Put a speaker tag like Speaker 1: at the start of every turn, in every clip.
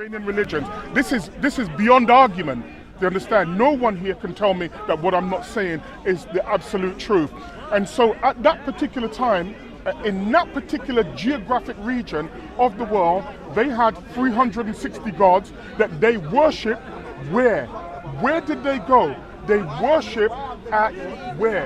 Speaker 1: Iranian religions. This is beyond argument. You understand? No one here can tell me that what I'm not saying is the absolute truth. And so at that particular time, in that particular geographic region of the world, they had 360 gods that they worship. Where? Where did they go? They worship at where?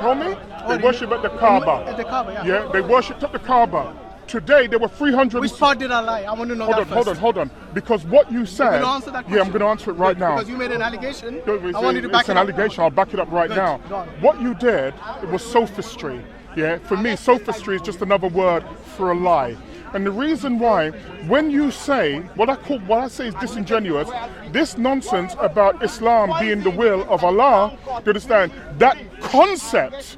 Speaker 1: Tell me? They worship at the Kaaba.
Speaker 2: At the Kaaba, yeah.
Speaker 1: Yeah, they worshipped at the Kaaba. Today there were 300.
Speaker 2: Which part did I lie? I want to know that first.
Speaker 1: Hold on. Because what you said.
Speaker 2: You're going to answer that question?
Speaker 1: Yeah, I'm going to answer it right now.
Speaker 2: Because you made an allegation.
Speaker 1: I
Speaker 2: want you to back it up.
Speaker 1: It's an allegation. I'll back it up right
Speaker 2: Good.
Speaker 1: now.
Speaker 2: Go on.
Speaker 1: What you did, it was sophistry. Yeah, for me, sophistry is just another word for a lie. And the reason why, when you say, what I say is disingenuous, this nonsense about Islam being the will of Allah, you understand, that concept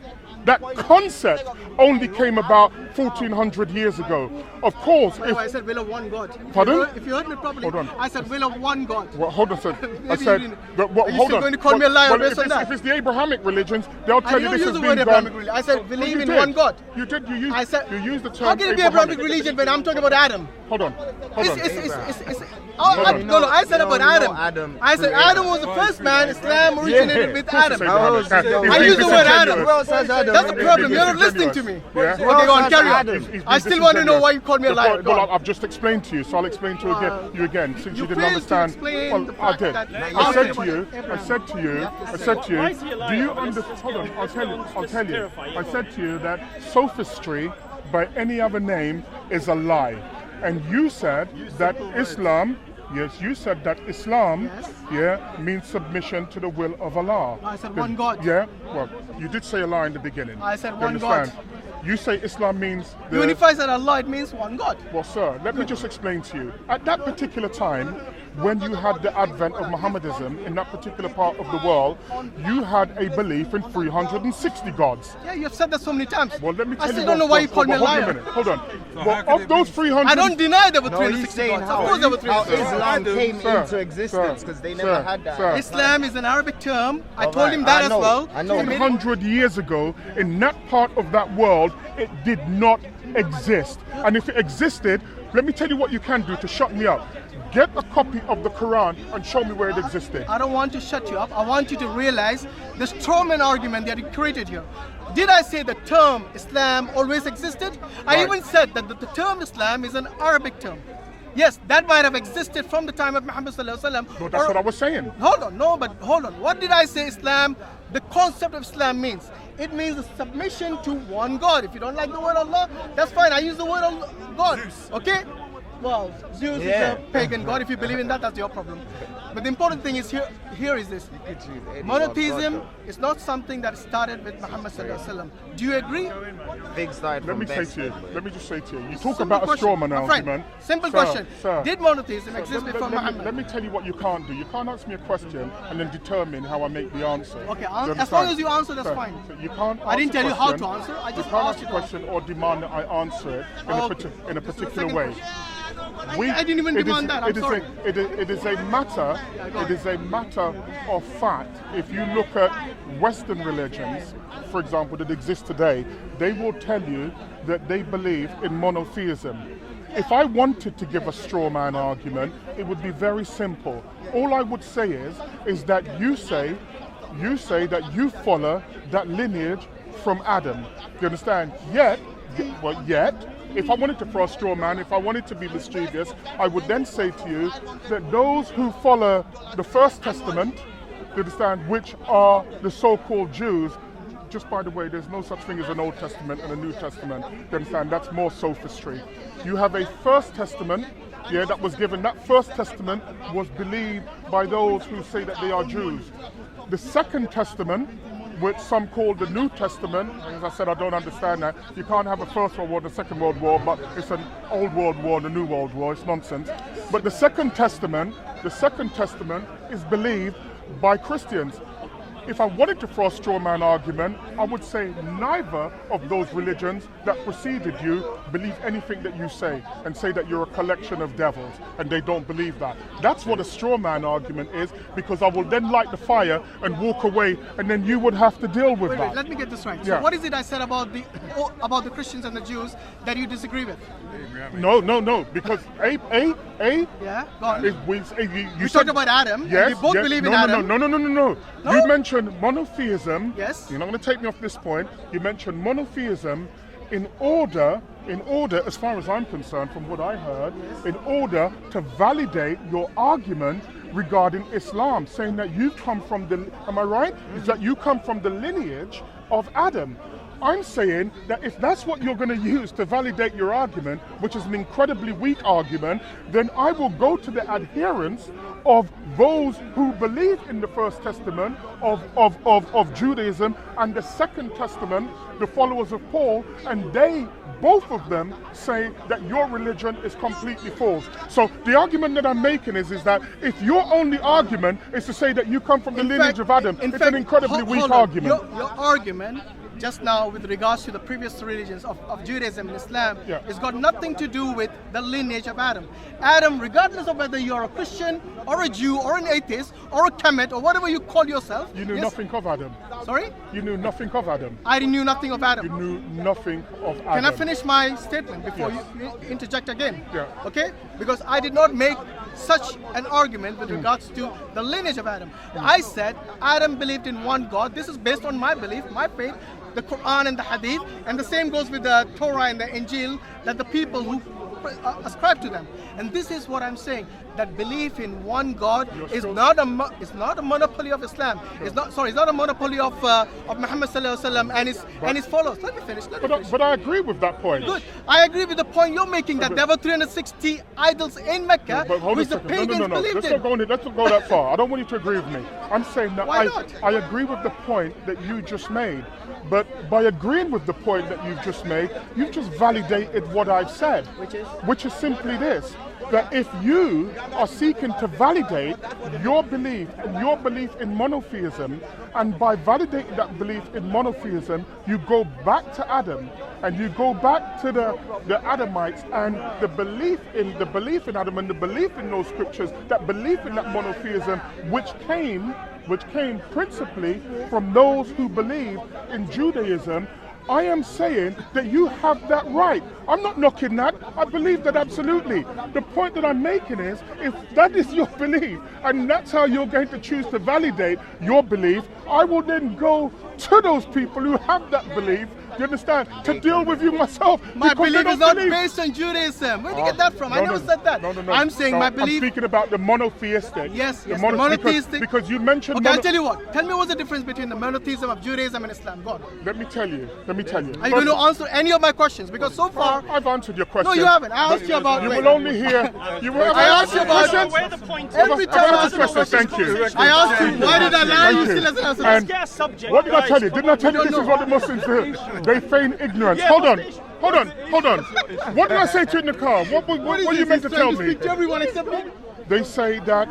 Speaker 1: only came about 1400 years ago. Of course,
Speaker 2: if I said will of one God.
Speaker 1: Pardon?
Speaker 2: If you heard me properly,
Speaker 1: Hold on.
Speaker 2: I said will of one God.
Speaker 1: Well, hold on a second. I
Speaker 2: Maybe
Speaker 1: said,
Speaker 2: you didn't.
Speaker 1: but what,
Speaker 2: Are you
Speaker 1: hold
Speaker 2: still
Speaker 1: on.
Speaker 2: going to call me a liar based on that?
Speaker 1: If it's the Abrahamic religions, they'll
Speaker 2: I
Speaker 1: tell you
Speaker 2: didn't
Speaker 1: this
Speaker 2: use
Speaker 1: has
Speaker 2: the word
Speaker 1: been
Speaker 2: Abrahamic
Speaker 1: done.
Speaker 2: religion. I said believe in
Speaker 1: did.
Speaker 2: one God.
Speaker 1: You did. You used.
Speaker 2: I said,
Speaker 1: you used the term.
Speaker 2: how can it be Abrahamic religion when I'm talking about Adam?
Speaker 1: Hold on.
Speaker 2: No, I said about Adam. I said Adam was the first man. Islam originated with Adam. I used the word Adam. That's the problem. You're not listening to me.
Speaker 1: Yeah.
Speaker 2: Okay, go on, carry on. I still want to know why you called me a liar.
Speaker 1: Well, I've just explained to you, so I'll explain to you again, since you didn't understand. Well, I did. I said to you, do you understand? Hold on, I'll tell you. I said to you that sophistry by any other name is a lie. And you said that Islam, means submission to the will of Allah.
Speaker 2: I said one God.
Speaker 1: Yeah, well, you did say a lie in the beginning.
Speaker 2: I said one God.
Speaker 1: You say Islam means...
Speaker 2: Even if I said Allah, it means one God.
Speaker 1: Well, sir, let me just explain to you. At that particular time, when you had the advent of Mohammedanism in that particular part of the world, you had a belief in 360 gods.
Speaker 2: Yeah, you've said that so many times.
Speaker 1: Well, let me tell you.
Speaker 2: I still don't know why you called me a liar.
Speaker 1: Hold on. Well, of those 300...
Speaker 2: I don't deny there were 360 gods. Of course there were 360 gods.
Speaker 3: Islam came into existence because they never had that.
Speaker 2: Islam is an Arabic term. I told him that as well.
Speaker 1: I know. 100 years ago, in that part of that world, it did not exist. And if it existed, let me tell you what you can do to shut me up. Get a copy of the Quran and show me where it existed.
Speaker 2: I don't want to shut you up. I want you to realize the strawman argument that you created here. Did I say the term Islam always existed?
Speaker 1: Right.
Speaker 2: I even said that the term Islam is an Arabic term. Yes, that might have existed from the time of Muhammad sallallahu alaihi wasallam.
Speaker 1: No, that's what I was saying.
Speaker 2: Hold on. What did I say Islam, the concept of Islam means? It means the submission to one God. If you don't like the word Allah, that's fine. I use the word Allah, God. Okay? Well, Zeus is a pagan god. If you believe in that, that's your problem. But the important thing is here is this. Monotheism is not something that started with Muhammad sallallahu alaihi wasallam. Do you agree?
Speaker 1: Let me just say to you. You talk about a straw man argument.
Speaker 2: Simple question. Did monotheism exist before Muhammad?
Speaker 1: Let me tell you what you can't do. You can't ask me a question and then determine how I make the answer.
Speaker 2: Okay, as long as you answer, that's fine.
Speaker 1: So you can't.
Speaker 2: I didn't tell you how to answer. I just asked you
Speaker 1: a question or demand that I answer it in a particular way.
Speaker 2: I didn't even demand that. I'm sorry.
Speaker 1: It is a matter. It is a matter of fact. If you look at Western religions, for example, that exist today, they will tell you that they believe in monotheism. If I wanted to give a straw man argument, it would be very simple. All I would say is that you say that you follow that lineage from Adam. You understand? Yet, if I wanted to throw a straw man, if I wanted to be mischievous, I would then say to you that those who follow the First Testament, you understand, which are the so-called Jews, just by the way, there's no such thing as an Old Testament and a New Testament. You understand? That's more sophistry. You have a First Testament, that was given. That First Testament was believed by those who say that they are Jews. The Second Testament, which some call the New Testament, as I said, I don't understand that. You can't have a First World War, the Second World War, but it's an Old World War, the New World War. It's nonsense. But the Second Testament is believed by Christians. If I wanted to throw a straw man argument, I would say neither of those religions that preceded you believe anything that you say and say that you're a collection of devils and they don't believe that. That's what a straw man argument is, because I will then light the fire and walk away and then you would have to deal with that.
Speaker 2: Wait, let me get this right. So what is it I said about the Christians and the Jews that you disagree with?
Speaker 1: No, because
Speaker 2: Yeah, go on.
Speaker 1: You
Speaker 2: talked about Adam.
Speaker 1: Yes.
Speaker 2: We both believe in Adam.
Speaker 1: No. You mentioned monotheism.
Speaker 2: Yes.
Speaker 1: You're not going to take me off this point. You mentioned monotheism in order, as far as I'm concerned, from what I heard, in order to validate your argument regarding Islam, saying that you come from the, am I right? Is that you come from the lineage of Adam. I'm saying that if that's what you're going to use to validate your argument, which is an incredibly weak argument, then I will go to the adherents of those who believe in the First Testament of Judaism and the Second Testament, the followers of Paul, and they, both of them, say that your religion is completely false. So the argument that I'm making is that if your only argument is to say that you come from the lineage of Adam, it's an incredibly weak argument.
Speaker 2: Your argument just now with regards to the previous religions of Judaism and Islam, it's got nothing to do with the lineage of Adam. Adam, regardless of whether you're a Christian or a Jew or an atheist or a Kemet or whatever you call yourself.
Speaker 1: You knew nothing of Adam.
Speaker 2: Sorry?
Speaker 1: You knew nothing of Adam.
Speaker 2: I knew nothing of Adam.
Speaker 1: You knew nothing of Adam.
Speaker 2: Can I finish my statement before you interject again?
Speaker 1: Yeah.
Speaker 2: Okay? Because I did not make such an argument with regards to the lineage of Adam. I said Adam believed in one God. This is based on my belief, my faith, the Quran and the Hadith, and the same goes with the Torah and the Injil, that the people who ascribe to them. And this is what I'm saying, that belief in one God is not a monopoly of Islam. It's not a monopoly of Muhammad sallallahu alaihi wasallam and his followers. Let me finish.
Speaker 1: But I agree with that point.
Speaker 2: Good. I agree with the point you're making, that there were 360 idols in Mecca, which the pagans believed in.
Speaker 1: Let's not go that far. I don't want you to agree with me. I'm saying that I agree with the point that you just made. But by agreeing with the point that you've just made, you've just validated what I've said. Which is simply this, that if you are seeking to validate your belief in monotheism, and by validating that belief in monotheism, you go back to Adam, and you go back to the Adamites, and the belief in Adam and the belief in those scriptures, that belief in that monotheism, which came principally from those who believe in Judaism, I am saying that you have that right. I'm not knocking that. I believe that absolutely. The point that I'm making is, if that is your belief, and that's how you're going to choose to validate your belief, I will then go to those people who have that belief, you understand, to deal with you myself.
Speaker 2: My belief is not based on Judaism. Where did you get that from? I never said that.
Speaker 1: No.
Speaker 2: I'm saying my belief.
Speaker 1: I'm speaking about the monotheistic.
Speaker 2: Yes, the monotheistic.
Speaker 1: Because you mentioned.
Speaker 2: Okay, I'll tell you what. Tell me what's the difference between the monotheism of Judaism and Islam. Go on.
Speaker 1: Let me tell you.
Speaker 2: Are you going to answer any of my questions? Because so far.
Speaker 1: I've answered your question.
Speaker 2: No, you haven't. I asked you about.
Speaker 1: You will only hear.
Speaker 2: I asked you about. Every time I ask you a question,
Speaker 1: thank you.
Speaker 2: I asked you, why did I lie? You still hasn't answered.
Speaker 1: What did I tell you? Didn't I tell you this is what the Muslims do? They feign ignorance. Hold on. What did I say to you in the car? What are you meant to tell me?
Speaker 2: Everyone except me?
Speaker 1: They say that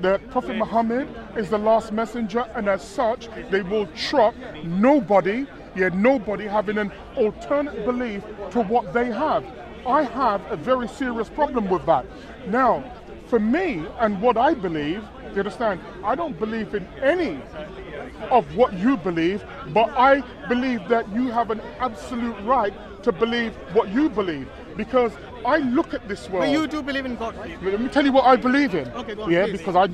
Speaker 1: the Prophet Muhammad is the last messenger, and as such, they will truck nobody having an alternate belief to what they have. I have a very serious problem with that. Now, for me and what I believe, you understand, I don't believe in any of what you believe, but I believe that you have an absolute right to believe what you believe, because I look at this world.
Speaker 2: But you do believe in God, right?
Speaker 1: Let me tell you what I believe in.
Speaker 2: Okay, go on,
Speaker 1: yeah,
Speaker 2: please.
Speaker 1: because I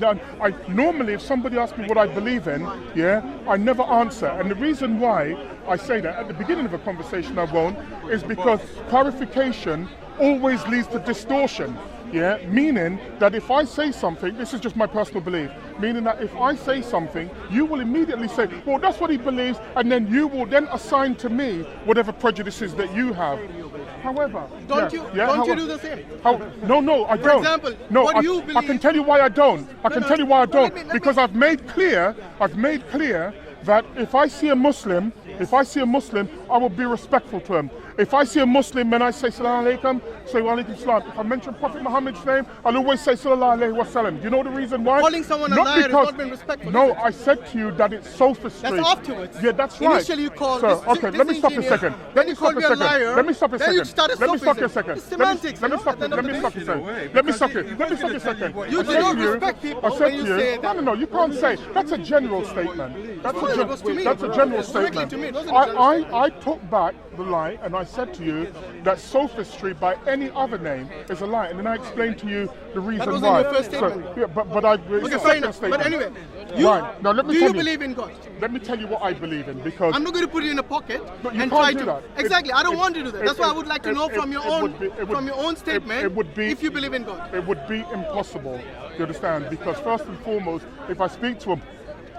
Speaker 1: normally, if somebody asks me what I believe in, I never answer. And the reason why I say that at the beginning of a conversation I won't, is because clarification always leads to distortion. Yeah, meaning that if I say something, this is just my personal belief, meaning that if I say something, you will immediately say, well, that's what he believes, and then you will then assign to me whatever prejudices that you have. However,
Speaker 2: don't you do the same?
Speaker 1: No, I don't.
Speaker 2: For example, what do you believe?
Speaker 1: I can tell you why I don't. Because I've made clear that if I see a Muslim, I will be respectful to him. If I see a Muslim and I say Salaamu Alaikum, say Wa Alaikum Salam. If I mention Prophet Muhammad's name, I'll always say Sallallahu Alaihi Wasallam. Do you know the reason why?
Speaker 2: Calling someone a liar is not being respectful.
Speaker 1: No, I said to you that it's sophistry.
Speaker 2: That's afterwards.
Speaker 1: Yeah, that's right.
Speaker 2: Initially you call
Speaker 1: let me stop a second. Let me stop a second.
Speaker 2: Then you start a sophism. It's semantics.
Speaker 1: Let me stop a second.
Speaker 2: You do not respect people when you say that.
Speaker 1: No, you can't say. That's a general statement. That's a general statement.
Speaker 2: To me.
Speaker 1: I took back the lie and I said to you that sophistry by any other name is a lie, and then I explained to you the reason
Speaker 2: was
Speaker 1: why.
Speaker 2: in your first statement.
Speaker 1: So, yeah, but I.
Speaker 2: Okay, fair enough. But anyway,
Speaker 1: right. Now, let me
Speaker 2: do
Speaker 1: tell
Speaker 2: you believe in God?
Speaker 1: Let me tell you what I believe in, because
Speaker 2: I'm not going to put you in a pocket
Speaker 1: But you
Speaker 2: and
Speaker 1: can't
Speaker 2: try
Speaker 1: do
Speaker 2: to.
Speaker 1: that.
Speaker 2: Exactly. I don't want to do that. That's why I would like to know from your own statement
Speaker 1: it would be,
Speaker 2: if you believe in God.
Speaker 1: It would be impossible, you understand? Because first and foremost, if I speak to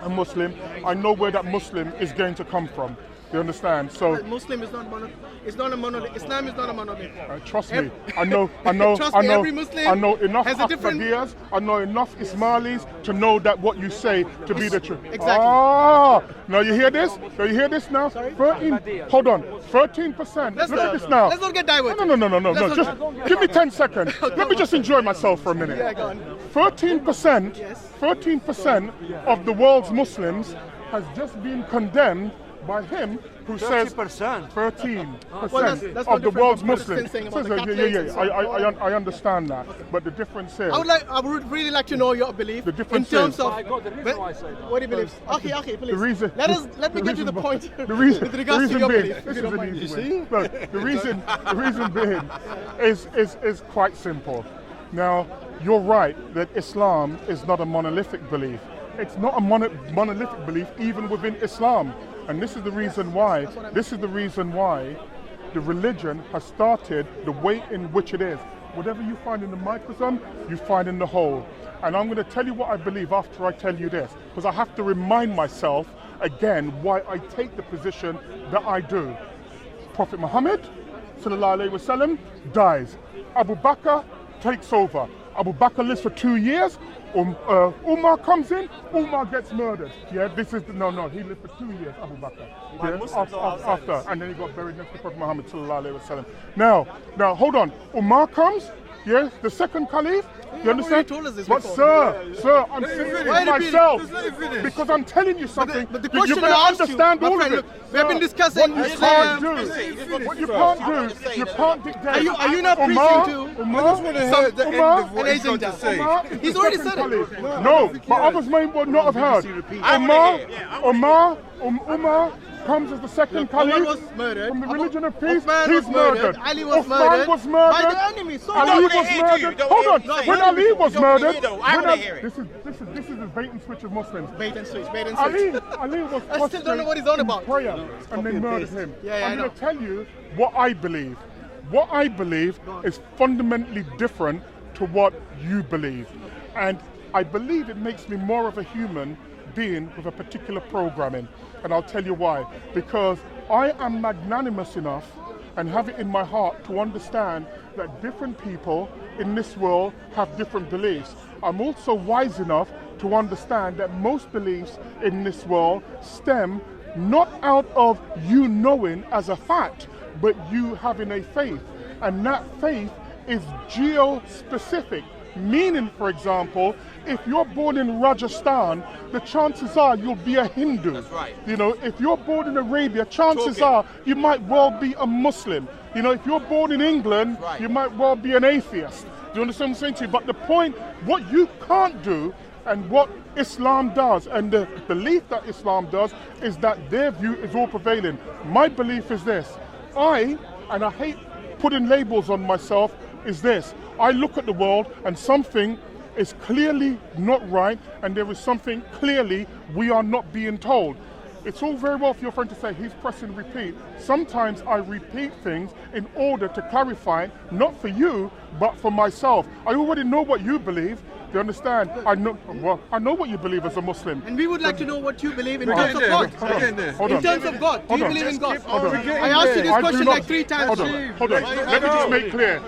Speaker 1: a Muslim, I know where that Muslim is going to come from. You understand? So
Speaker 2: Muslim is not monolith. It's not a monolith. Islam is not a monolith.
Speaker 1: Trust me, I know
Speaker 2: every Muslim
Speaker 1: I know enough
Speaker 2: has a different-
Speaker 1: Ahmadiyas, I know enough Ismailis to know that what you say to be the truth.
Speaker 2: Exactly.
Speaker 1: Ah, now you hear this? Now you hear this now?
Speaker 2: Sorry?
Speaker 1: 13. Hold on. 13%. Look at this now.
Speaker 2: Let's not get diverted.
Speaker 1: No. Just give me 10 seconds. Let me just enjoy myself for a minute.
Speaker 2: Yeah, go on.
Speaker 1: 13%.
Speaker 2: Yes.
Speaker 1: 13% of the world's Muslims has just been condemned by him who says 13%
Speaker 2: that's
Speaker 1: of the
Speaker 2: no
Speaker 1: world's
Speaker 2: different from
Speaker 1: Muslims.
Speaker 2: Protestants saying about the
Speaker 1: Yeah,
Speaker 2: Catholics and so on.
Speaker 1: I understand that. But the difference is,
Speaker 2: I would really like to know your belief
Speaker 1: The
Speaker 2: in
Speaker 1: difference
Speaker 2: terms
Speaker 1: is-
Speaker 2: of
Speaker 4: I got the reason why I say that.
Speaker 2: what he believes. Okay, please.
Speaker 1: the reason.
Speaker 2: Let me get to the point.
Speaker 1: The reason.
Speaker 2: with regards
Speaker 1: the
Speaker 2: to your
Speaker 1: reason being,
Speaker 2: belief.
Speaker 1: this
Speaker 2: if
Speaker 1: is
Speaker 2: you don't
Speaker 1: an
Speaker 2: mind.
Speaker 1: easy one. Look, the reason being is quite simple. Now, you're right that Islam is not a monolithic belief. It's not a monolithic belief even within Islam. And this is the reason why. This is the reason why the religion has started the way in which it is. Whatever you find in the microsome, you find in the whole. And I'm going to tell you what I believe after I tell you this, because I have to remind myself again why I take the position that I do. Prophet Muhammad sallallahu alaihi wasallam dies. Abu Bakr takes over. Abu Bakr lives for 2 years. Umar comes in, Umar gets murdered. Yeah, this is he lived for 2 years, Abu Bakr. Yeah, after, and then he got buried next to Prophet Muhammad sallallahu alaihi wasallam. Now, hold on. Umar comes. Yeah, the second caliph. You understand?
Speaker 2: told us this
Speaker 1: But
Speaker 2: before.
Speaker 1: sir, I'm saying it myself because I'm telling you something.
Speaker 2: But the
Speaker 1: You're
Speaker 2: question
Speaker 1: going to
Speaker 2: I asked
Speaker 1: understand
Speaker 2: you,
Speaker 1: all
Speaker 2: my
Speaker 1: of
Speaker 2: friend,
Speaker 1: it.
Speaker 2: look, we have been discussing
Speaker 1: What you
Speaker 2: Islam.
Speaker 1: can't do, what you can't do, you can't dictate.
Speaker 2: Are you not preaching to
Speaker 1: Umar,
Speaker 4: I just want to hear the end of what
Speaker 2: an
Speaker 4: he's got to
Speaker 2: agenda?
Speaker 4: say.
Speaker 1: Umar is
Speaker 2: He's
Speaker 1: the
Speaker 2: already
Speaker 1: second
Speaker 2: said it.
Speaker 1: caliph. No, but others may not have heard. Umar comes as the second caliph
Speaker 2: Umar was murdered.
Speaker 1: from the religion of peace.
Speaker 2: Uthman
Speaker 1: He's
Speaker 2: was murdered.
Speaker 1: murdered.
Speaker 2: Ali was
Speaker 1: Uthman
Speaker 2: murdered
Speaker 1: was murdered.
Speaker 2: by the enemy. So
Speaker 1: Ali
Speaker 2: don't
Speaker 1: was
Speaker 5: hear you.
Speaker 1: murdered.
Speaker 5: Don't
Speaker 1: Hold on.
Speaker 5: hear you.
Speaker 1: When Ali was
Speaker 5: Don't
Speaker 1: murdered,
Speaker 5: hear though. I wanna hear it.
Speaker 1: this is the bait and switch of Muslims.
Speaker 2: Bait and switch.
Speaker 1: Ali was
Speaker 2: I still don't know what he's on about.
Speaker 1: prayer, and they murdered him.
Speaker 2: Yeah, I
Speaker 1: I'm
Speaker 2: know.
Speaker 1: going to tell you what I believe. What I believe is fundamentally different to what you believe. And I believe it makes me more of a human being with a particular programming. And I'll tell you why. Because I am magnanimous enough and have it in my heart to understand that different people in this world have different beliefs. I'm also wise enough to understand that most beliefs in this world stem not out of you knowing as a fact, but you having a faith. And that faith is geo-specific. Meaning, for example, if you're born in Rajasthan, the chances are you'll be a Hindu.
Speaker 5: That's right.
Speaker 1: You know, if you're born in Arabia, chances are you might well be a Muslim. You know, if you're born in England,
Speaker 5: Right.
Speaker 1: you might well be an atheist. Do you understand what I'm saying to you? But the point, what you can't do, and what Islam does, and the belief that Islam does, is that their view is all prevailing. My belief is this. And I hate putting labels on myself, is this. I look at the world and something is clearly not right, and there is something clearly we are not being told. It's all very well for your friend to say he's pressing repeat. Sometimes I repeat things in order to clarify it, not for you, but for myself. I already know what you believe. Do you understand? I know what you believe as a Muslim.
Speaker 2: And we would like to know what you believe in
Speaker 4: We're
Speaker 2: terms of
Speaker 4: getting there.
Speaker 2: God.
Speaker 4: We're getting there.
Speaker 1: Hold
Speaker 2: In
Speaker 1: on.
Speaker 2: terms of God, do
Speaker 1: Hold
Speaker 2: you
Speaker 1: on.
Speaker 2: believe in God?
Speaker 1: Hold on.
Speaker 2: I asked you this
Speaker 1: I do
Speaker 2: question
Speaker 1: not-
Speaker 2: like 3 times.
Speaker 1: Hold on. Let me just make clear.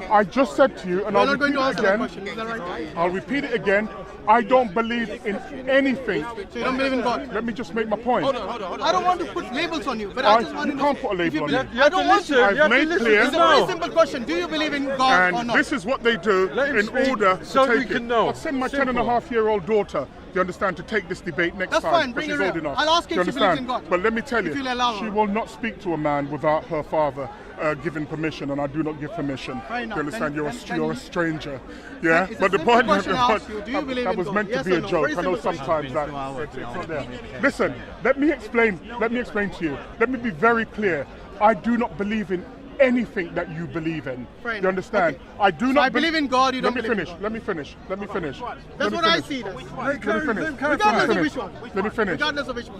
Speaker 1: I just said to you, and
Speaker 2: We're
Speaker 1: I'll
Speaker 2: not going
Speaker 1: repeat
Speaker 2: to
Speaker 1: it
Speaker 2: answer that
Speaker 1: again.
Speaker 2: question. Is that right?
Speaker 1: I'll repeat it again. I don't believe in anything.
Speaker 2: So you don't believe in God?
Speaker 1: Let me just make my point.
Speaker 5: Hold on.
Speaker 2: I don't want to put labels on you, but I just want to
Speaker 1: You
Speaker 2: know
Speaker 1: can't put a
Speaker 2: if you
Speaker 1: label on
Speaker 2: believe.
Speaker 1: me.
Speaker 2: I don't want to.
Speaker 1: I've made clear.
Speaker 2: It's a very simple question. Do you believe in God or
Speaker 1: And
Speaker 2: not?
Speaker 1: this is what they do
Speaker 4: Let him
Speaker 1: in
Speaker 4: speak
Speaker 1: order
Speaker 4: so
Speaker 1: to
Speaker 4: we
Speaker 1: take
Speaker 4: can
Speaker 1: it.
Speaker 4: know.
Speaker 1: I'll send my
Speaker 4: Simple.
Speaker 1: 10-and-a-half-year-old daughter, do you understand, to take this debate next
Speaker 2: That's
Speaker 1: time.
Speaker 2: fine,
Speaker 1: because
Speaker 2: bring
Speaker 1: she's
Speaker 2: her
Speaker 1: old
Speaker 2: in.
Speaker 1: enough.
Speaker 2: I'll ask
Speaker 1: Do you
Speaker 2: if she believes
Speaker 1: understand?
Speaker 2: in God.
Speaker 1: But let me tell
Speaker 2: If
Speaker 1: you,
Speaker 2: you'll allow
Speaker 1: she
Speaker 2: her.
Speaker 1: will not speak to a man without her father given permission, and I do not give permission.
Speaker 2: Fair
Speaker 1: You
Speaker 2: enough.
Speaker 1: understand?
Speaker 2: Then
Speaker 1: You're a stranger. Yeah,
Speaker 2: It's a
Speaker 1: but the
Speaker 2: simple
Speaker 1: point
Speaker 2: question I asked you, do you believe
Speaker 1: that
Speaker 2: in
Speaker 1: was
Speaker 2: God?
Speaker 1: meant
Speaker 2: Yes
Speaker 1: to be
Speaker 2: or
Speaker 1: a
Speaker 2: no?
Speaker 1: joke.
Speaker 2: Very
Speaker 1: I know
Speaker 2: simple
Speaker 1: sometimes that it's not there. Listen, let me explain to you. Let me be very clear. I do not believe in anything that you believe in.
Speaker 2: Fair
Speaker 1: You
Speaker 2: enough.
Speaker 1: understand?
Speaker 2: Okay.
Speaker 1: I do
Speaker 2: So
Speaker 1: not
Speaker 2: I believe in God, you don't believe in God.
Speaker 1: Let me finish.
Speaker 2: That's what I see.
Speaker 1: Let me finish.
Speaker 2: Regardless of which one.
Speaker 1: Let me finish.
Speaker 2: Regardless of which one.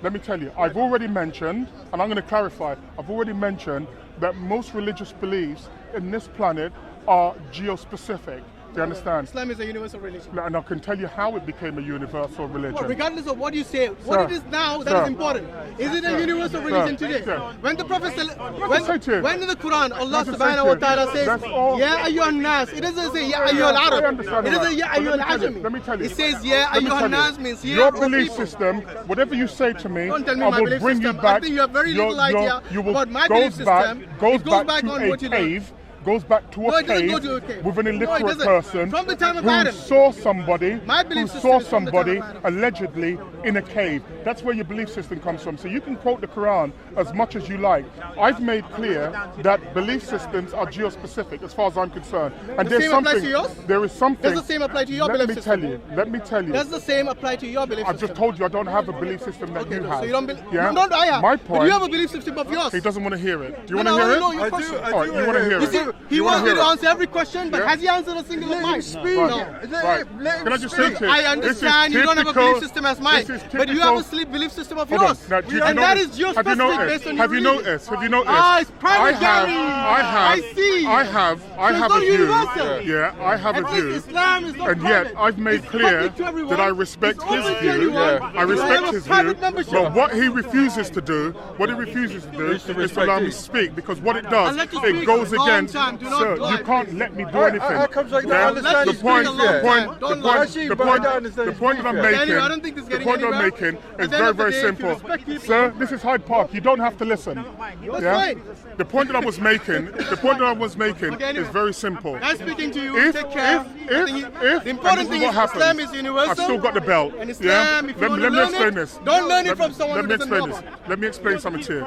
Speaker 1: Let me tell you. I've already mentioned, and I'm going to clarify, I've already mentioned that most religious beliefs in this planet are geospecific. Do you understand?
Speaker 2: Islam is a universal religion.
Speaker 1: And I can tell you how it became a universal religion.
Speaker 2: Well, regardless of what you say, what it is now, that is important. Is it a universal religion today? When the Prophet when in the Quran, Allah subhanahu wa ta'ala says, Ya ayyuhan nas, it doesn't say Ya ayyuhal Arab. It doesn't say Ya ayyuhal Ajami.
Speaker 1: Let me tell you.
Speaker 2: It says Ya ayyuhan nas means here
Speaker 1: your belief system, whatever you say to me,
Speaker 2: don't tell me
Speaker 1: I
Speaker 2: my
Speaker 1: will
Speaker 2: belief
Speaker 1: bring
Speaker 2: system.
Speaker 1: you back.
Speaker 2: I think you have very little idea about my
Speaker 1: goes
Speaker 2: belief system.
Speaker 1: Goes
Speaker 2: It goes
Speaker 1: back
Speaker 2: back
Speaker 1: to
Speaker 2: on
Speaker 1: a
Speaker 2: what you learn.
Speaker 1: cave. Goes back to
Speaker 2: No,
Speaker 1: a
Speaker 2: it doesn't
Speaker 1: cave
Speaker 2: go to a cave.
Speaker 1: with an
Speaker 2: No, it
Speaker 1: illiterate
Speaker 2: doesn't.
Speaker 1: person
Speaker 2: From the time of
Speaker 1: who
Speaker 2: Adam.
Speaker 1: saw somebody
Speaker 2: My belief
Speaker 1: who
Speaker 2: system
Speaker 1: saw
Speaker 2: is from the time
Speaker 1: somebody
Speaker 2: of Adam.
Speaker 1: allegedly in a cave. That's where your belief system comes from. So you can quote the Quran as much as you like. I've made clear that belief systems are geospecific as far as I'm concerned. And
Speaker 2: The same applies to yours?
Speaker 1: There is something.
Speaker 2: Does the same apply to your belief system?
Speaker 1: Let me tell you.
Speaker 2: Does the same apply to your belief
Speaker 1: I've
Speaker 2: system?
Speaker 1: just told you I don't have a belief system that you have.
Speaker 2: So you don't believe?
Speaker 1: Yeah?
Speaker 2: No, I have.
Speaker 1: My
Speaker 2: But
Speaker 1: point.
Speaker 2: you have a belief system of yours.
Speaker 1: He doesn't want to hear it. Do you
Speaker 2: No,
Speaker 1: want to hear it?
Speaker 2: no, your
Speaker 4: I
Speaker 2: question.
Speaker 4: do.
Speaker 1: All right, you want to hear
Speaker 2: You
Speaker 1: it?
Speaker 2: see, he wants me to answer every question, but
Speaker 1: Yeah.
Speaker 2: has he answered a single of mine?
Speaker 4: Speak.
Speaker 2: No.
Speaker 1: Right. Can I just say to you?
Speaker 2: I understand you don't have a belief system as mine,
Speaker 1: This is
Speaker 2: but you have a
Speaker 1: typical-
Speaker 2: belief system of
Speaker 1: Hold on.
Speaker 2: yours.
Speaker 1: Now, do you
Speaker 2: And
Speaker 1: know
Speaker 2: that
Speaker 1: this?
Speaker 2: is geospecific
Speaker 1: Have you noticed?
Speaker 2: based on
Speaker 1: Have
Speaker 2: your
Speaker 1: you
Speaker 2: religion.
Speaker 1: noticed? Have you noticed?
Speaker 2: Ah, it's private
Speaker 1: I
Speaker 2: gallery. I see.
Speaker 1: I have
Speaker 2: it's
Speaker 1: a
Speaker 2: not
Speaker 1: view.
Speaker 2: universal.
Speaker 1: Yeah, I have
Speaker 2: At
Speaker 1: a
Speaker 2: least
Speaker 1: view.
Speaker 2: Islam is not
Speaker 1: And yet,
Speaker 2: private.
Speaker 1: I've made
Speaker 2: It's
Speaker 1: clear
Speaker 2: public to everyone.
Speaker 1: that I respect
Speaker 2: It's
Speaker 1: his
Speaker 2: open to
Speaker 1: view.
Speaker 2: anyone.
Speaker 1: I
Speaker 2: You
Speaker 1: respect
Speaker 2: have a
Speaker 1: his view.
Speaker 2: private membership.
Speaker 1: But what he refuses to do, is to allow me to speak, because what it does,
Speaker 2: I'll let you
Speaker 1: it
Speaker 2: speak
Speaker 1: goes
Speaker 2: a long
Speaker 1: against.
Speaker 2: time. Do not
Speaker 1: Sir,
Speaker 2: lie,
Speaker 1: you can't
Speaker 2: please.
Speaker 1: let me do anything.
Speaker 4: How comes I don't
Speaker 1: Yeah?
Speaker 4: understand
Speaker 1: The
Speaker 4: his
Speaker 1: point,
Speaker 4: views,
Speaker 1: the
Speaker 4: yeah.
Speaker 1: point,
Speaker 2: Don't
Speaker 1: the
Speaker 2: lie.
Speaker 1: point,
Speaker 4: Hashim,
Speaker 1: the
Speaker 4: but I
Speaker 1: point,
Speaker 4: don't understand
Speaker 1: the
Speaker 4: his
Speaker 1: point that
Speaker 4: views,
Speaker 1: I'm
Speaker 4: yeah.
Speaker 1: making,
Speaker 2: Anyway, I don't think this is
Speaker 1: the
Speaker 2: getting
Speaker 1: point that I'm
Speaker 2: anywhere.
Speaker 1: making
Speaker 2: At
Speaker 1: is
Speaker 2: the end
Speaker 1: very,
Speaker 2: of the
Speaker 1: very
Speaker 2: day, if you
Speaker 1: simple.
Speaker 2: respect people-
Speaker 1: Sir, this is Hyde Park. You don't have to listen.
Speaker 2: That's
Speaker 1: Yeah?
Speaker 2: fine.
Speaker 1: The point that I was making,
Speaker 2: Okay, anyway.
Speaker 1: is very simple.
Speaker 2: Nice speaking to you.
Speaker 1: If,
Speaker 2: Take care.
Speaker 1: if,
Speaker 2: The important thing is Islam is universal.
Speaker 1: I've still got the belt.
Speaker 2: And Islam,
Speaker 1: yeah?
Speaker 2: if you
Speaker 1: let
Speaker 2: want
Speaker 1: me
Speaker 2: to learn
Speaker 1: explain
Speaker 2: it,
Speaker 1: this.
Speaker 2: don't learn it from someone
Speaker 1: let
Speaker 2: who
Speaker 1: me
Speaker 2: doesn't
Speaker 1: explain
Speaker 2: know
Speaker 1: this.
Speaker 2: about it.
Speaker 1: Let me explain something to you.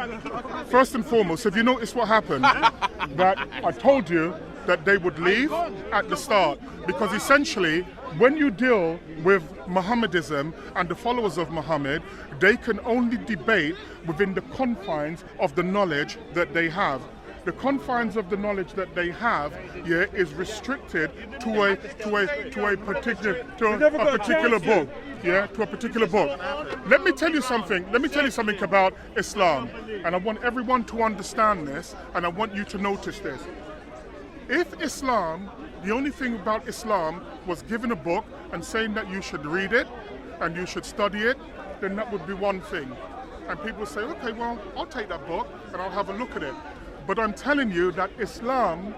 Speaker 1: First and foremost, have you noticed what happened? That I told you that they would leave at the start, because essentially when you deal with Mohammedism and the followers of Muhammad, they can only debate within the confines of the knowledge that they have. The confines of the knowledge that they have, yeah, is restricted to a particular book. Yeah, to a particular book. Let me tell you something. Let me tell you something about Islam, and I want everyone to understand this, and I want you to notice this. If Islam, the only thing about Islam was given a book and saying that you should read it and you should study it, then that would be one thing. And people say, okay, well, I'll take that book and I'll have a look at it. But I'm telling you that Islam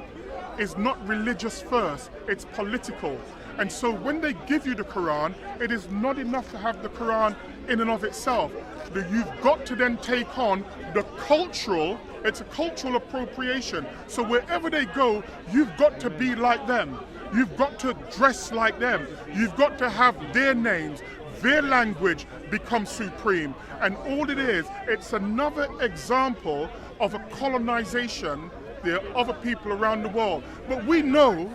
Speaker 1: is not religious first, it's political. And so when they give you the Quran, it is not enough to have the Quran in and of itself. You've got to then take on the cultural, it's a cultural appropriation. So wherever they go, you've got to be like them. You've got to dress like them. You've got to have their names, their language become supreme. And all it is, it's another example of a colonization there are other people around the world. But we know